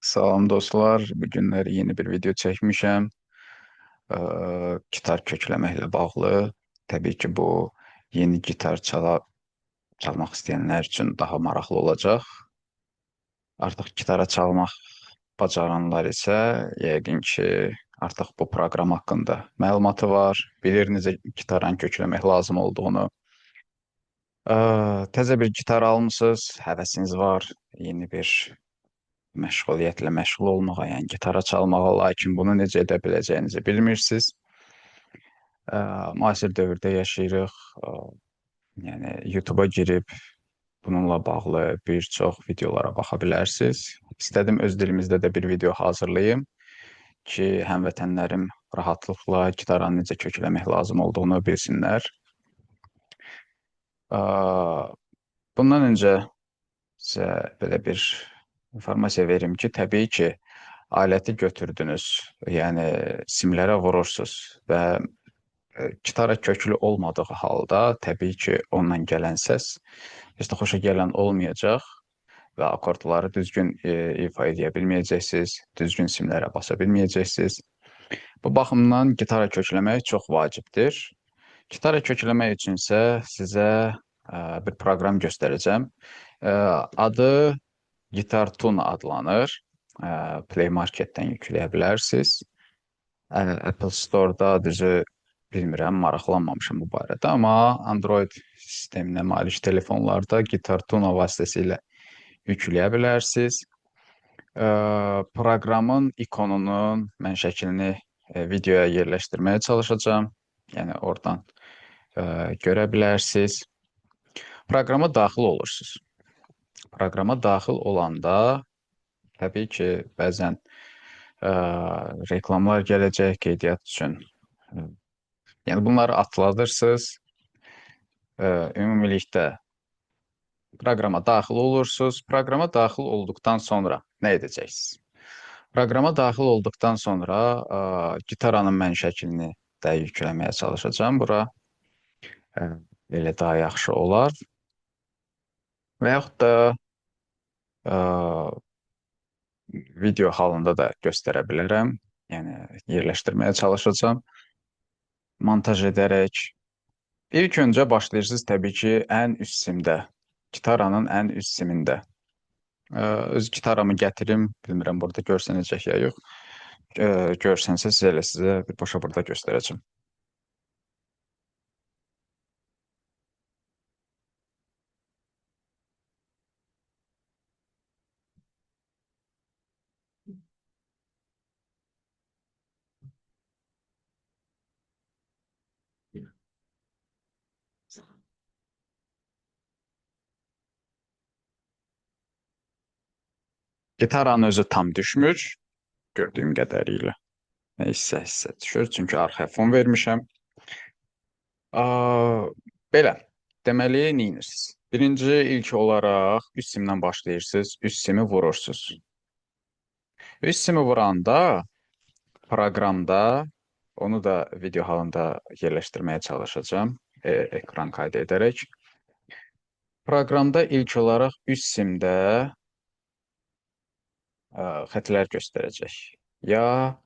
Salam dostlar. Bu günləri yeni bir video çəkmişəm. Gitar kökləməklə bağlı. Təbii ki, bu yeni gitar çalmaq istəyənlər üçün daha maraqlı olacaq. Artıq gitara çalmaq bacaranlar isə yəqin ki, artıq bu proqram haqqında məlumatı var. Bilir necə gitaran kökləmək lazım olduğunu. Təzə bir gitar almısınız, həvəsiniz var, yeni bir məşğuliyyətlə məşğul olmağa, yəni gitara çalmağa, lakin bunu necə edə biləcəyinizi bilmirsiniz. Müasir dövrdə yaşayırıq. Yəni YouTube-a girib bununla bağlı bir çox videolara baxa bilərsiniz. İstədim öz dilimizdə də bir video hazırlayım ki, həmvətənlərim rahatlıqla gitaranı necə kökləmək lazım olduğunu bilsinlər. Bundan öncə sizə belə bir informasiya verim ki, təbii ki, aləti götürdünüz, yəni simlərə vurursunuz və gitara köklü olmadığı halda təbii ki, ondan gələn səs heç də xoşa gələn olmayacaq və akordları düzgün ifa edə bilməyəcəksiniz, düzgün simlərə basa bilməyəcəksiniz. Bu baxımdan gitara kökləmək çox vacibdir. Gitara kökləmək üçünsə sizə bir proqram göstərəcəm. Adı Gitar Tune adlanır. Play Marketdən yükləyə bilərsiniz. Apple Store-da düzü bilmirəm, maraqlanmamışam bu barədə, amma Android sisteminə malik telefonlarda Gitar Tune vasitəsilə yükləyə bilərsiniz. Proqramın ikonunun mən şəklini videoya yerləşdirməyə çalışacağam. Yəni oradan görə bilərsiniz. Proqrama daxil olursunuz. Proqrama daxil olanda təbii ki, bəzən reklamlar gələcək qeydiyyat üçün. Yəni bunları atladırsınız. Ümumilikdə proqrama daxil olursunuz. Proqrama daxil olduqdan sonra nə edəcəksiniz? Proqrama daxil olduqdan sonra gitaranın mən şəklini də yükləməyə çalışacağam bura. Belə daha yaxşı olar. Və yaxud da video halında da göstərə bilərəm. Yəni yerləşdirməyə çalışacağam. Montaj edərək. İlk öncə başlayırsınız təbii ki, ən üst simdə. Gitaranın ən üst simində. Öz gitaramı gətirim. Bilmirəm burada görsənəcək ya yox. Görsənsə sizə birbaşa burada göstərəcəm. Gitaranın özü tam düşmür. Gördüyüm qədərilə. Hissə düşür. Çünki arxaya fon vermişəm. Belə. Deməli, neyinirsiniz? Birinci ilk olaraq üst simdən başlayırsınız. Üst simi vurursunuz. Üst simi vuranda proqramda onu da video halında yerləşdirməyə çalışacağam. Ekran kaydı edərək. Proqramda ilk olaraq üst simdə xətlər göstərəcək. Ya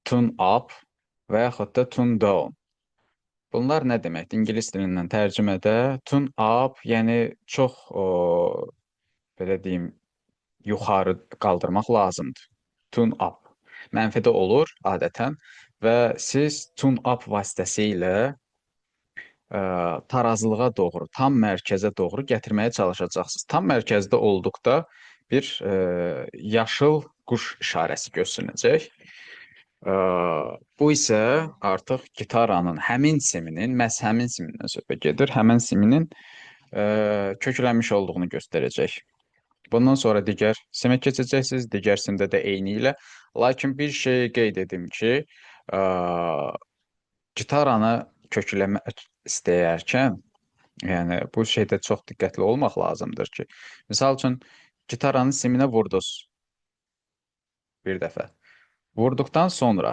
tune up və yaxud da tune down. Bunlar nə deməkdir? İngilis dilindən tərcümədə tune up, yəni çox belə deyim, yuxarı qaldırmaq lazımdır. Tune up. Mənfidə olur adətən və siz tune up vasitəsilə tarazlığa doğru, tam mərkəzə doğru gətirməyə çalışacaqsınız. Tam mərkəzdə olduqda bir yaşıl quş işarəsi göstəriləcək. Bu isə artıq gitaranın həmin siminin, məhz həmin simindən söhbət gedir, həmin siminin köklənmiş olduğunu göstərəcək. Bundan sonra digər simə keçəcəksiniz, digər simdə də eyni ilə. Lakin bir şey qeyd edim ki, gitaranı kökləmək istəyərkən, yəni bu şeydə çox diqqətli olmaq lazımdır ki, misal üçün gitaranın siminə vurdunuz bir dəfə. Vurduqdan sonra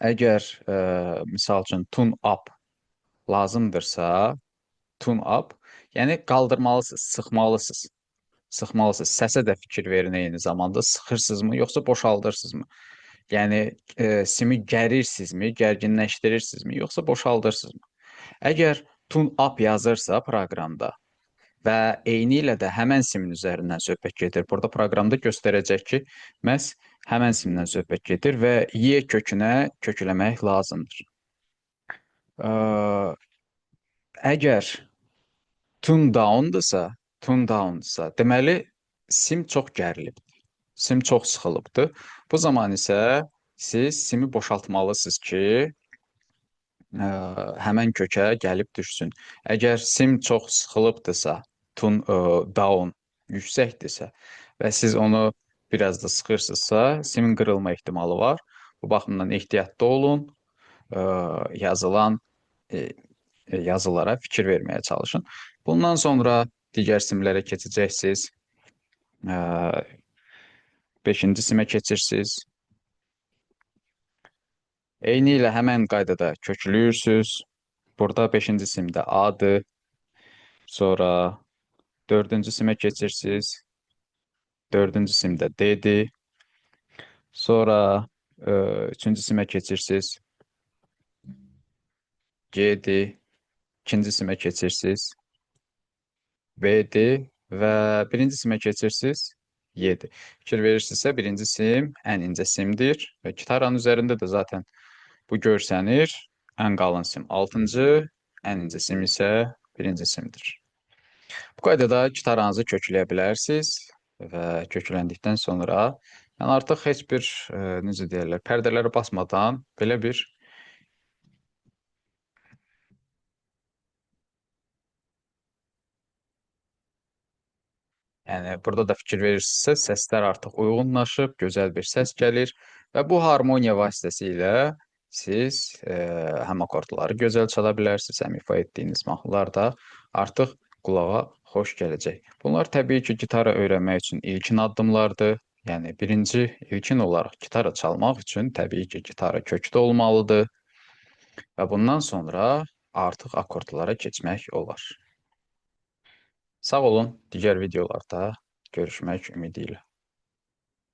əgər misal üçün tune up lazımdırsa, tune up, yəni qaldırmalısınız, sıxmalısınız. sıxmalısınız. Səsə də fikir verin eyni zamanda. Sıxırsınızmı, yoxsa boşaldırsınızmı? Yəni simi gərirsinizmi, gərginləşdirirsinizmi, yoxsa boşaldırsınızmı? Əgər tune up yazırsa proqramda və eyni ilə də həmən simin üzərindən söhbət gedir. Burada proqramda göstərəcək ki, məhz həmən simdən söhbət gedir və Y kökünə kökləmək lazımdır. Əgər tune downdırsa, deməli sim çox gərilibdir. Sim çox sıxılıbdır. Bu zaman isə siz simi boşaltmalısınız ki, həmən kökə gəlib düşsün. Əgər sim çox sıxılıbdırsa, down yüksəkdirsə və siz onu biraz da sıxırsınızsa, simin qırılma ehtimalı var. Bu baxımdan ehtiyatlı olun. Yazılan yazılara fikir verməyə çalışın. Bundan sonra digər simlərə keçəcəksiniz. 5-ci simə keçirsiniz. Eyni ilə həmən qaydada köklüyürsünüz. Burada 5-ci simdə A-dır. Sonra 4-cü simə keçirsiniz. 4-cü simdə D-dir. Sonra 3-cü simə keçirsiniz. G-dir. 2-ci simə keçirsiniz. B-dir və 1-ci simə keçirsiniz. Y-dir. Fikir verirsinizsə, 1-ci sim ən incə simdir və gitaranın üzərində də zaten bu görsənir. Ən qalın sim 6-cı, ən incə sim isə 1-ci simdir. Bu qaydada gitaranızı kökləyə bilərsiniz və kökləndikdən sonra yəni artıq heç bir necə deyirlər, pərdələrə basmadan belə bir yəni burada da fikir verirsinizsə, səslər artıq uyğunlaşıb, gözəl bir səs gəlir və bu harmoniya vasitəsilə siz həm akordları gözəl çala bilərsiniz, həm ifa etdiyiniz mahnılar da artıq qulağa xoş gələcək. Bunlar təbii ki, gitara öyrənmək üçün ilkin addımlardır. Yəni ilkin olaraq gitara çalmaq üçün təbii ki, gitara kökdə olmalıdır və bundan sonra artıq akordlara keçmək olar. Sağ olun, digər videolarda görüşmək ümidi ilə.